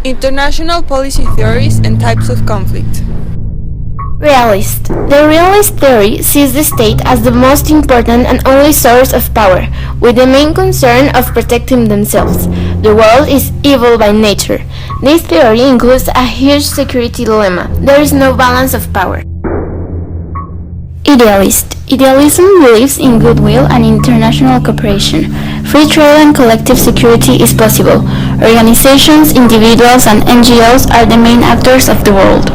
International policy theories and types of conflict. Realist. The realist theory sees the state as the most important and only source of power, with the main concern of protecting themselves. The world is evil by nature. This theory includes a huge security dilemma. There is no balance of power. Idealist. Idealism believes in goodwill and international cooperation. Free trade and collective security is possible. Organizations, individuals, and NGOs are the main actors of the world.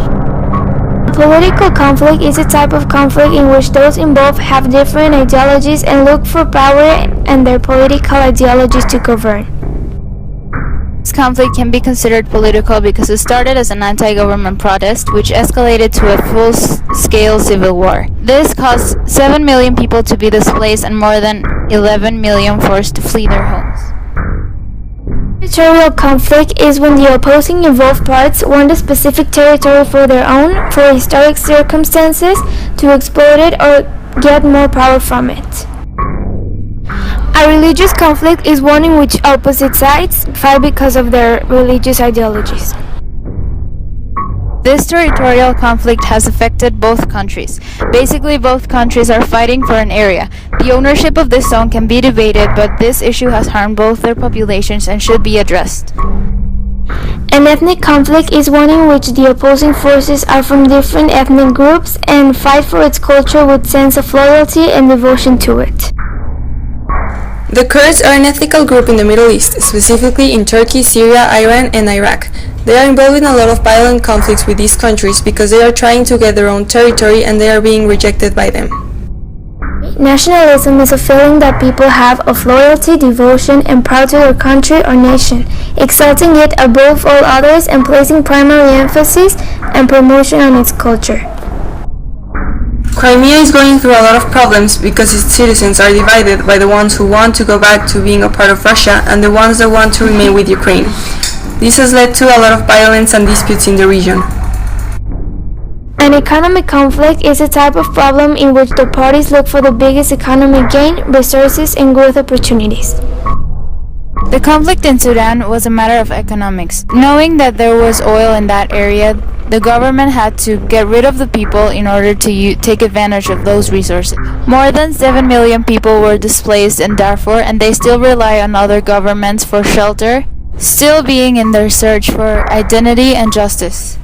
Political conflict is a type of conflict in which those involved have different ideologies and look for power and their political ideologies to govern. This conflict can be considered political because it started as an anti-government protest which escalated to a full-scale civil war. This caused 7 million people to be displaced and more than 11 million forced to flee their homes. Territorial conflict is when the opposing involved parts want a specific territory for their own, for historic circumstances, to exploit it or get more power from it. A religious conflict is one in which opposite sides fight because of their religious ideologies. This territorial conflict has affected both countries. Basically, both countries are fighting for an area. The ownership of this zone can be debated, but this issue has harmed both their populations and should be addressed. An ethnic conflict is one in which the opposing forces are from different ethnic groups and fight for its culture with sense of loyalty and devotion to it. The Kurds are an ethnic group in the Middle East, specifically in Turkey, Syria, Iran, and Iraq. They are involved in a lot of violent conflicts with these countries because they are trying to get their own territory and they are being rejected by them. Nationalism is a feeling that people have of loyalty, devotion, and proud to their country or nation, exalting it above all others and placing primary emphasis and promotion on its culture. Crimea is going through a lot of problems because its citizens are divided by the ones who want to go back to being a part of Russia and the ones that want to remain with Ukraine. This has led to a lot of violence and disputes in the region. An economic conflict is a type of problem in which the parties look for the biggest economic gain, resources, and growth opportunities. The conflict in Sudan was a matter of economics. Knowing that there was oil in that area, the government had to get rid of the people in order to take advantage of those resources. More than 7 million people were displaced in Darfur and they still rely on other governments for shelter, still being in their search for identity and justice.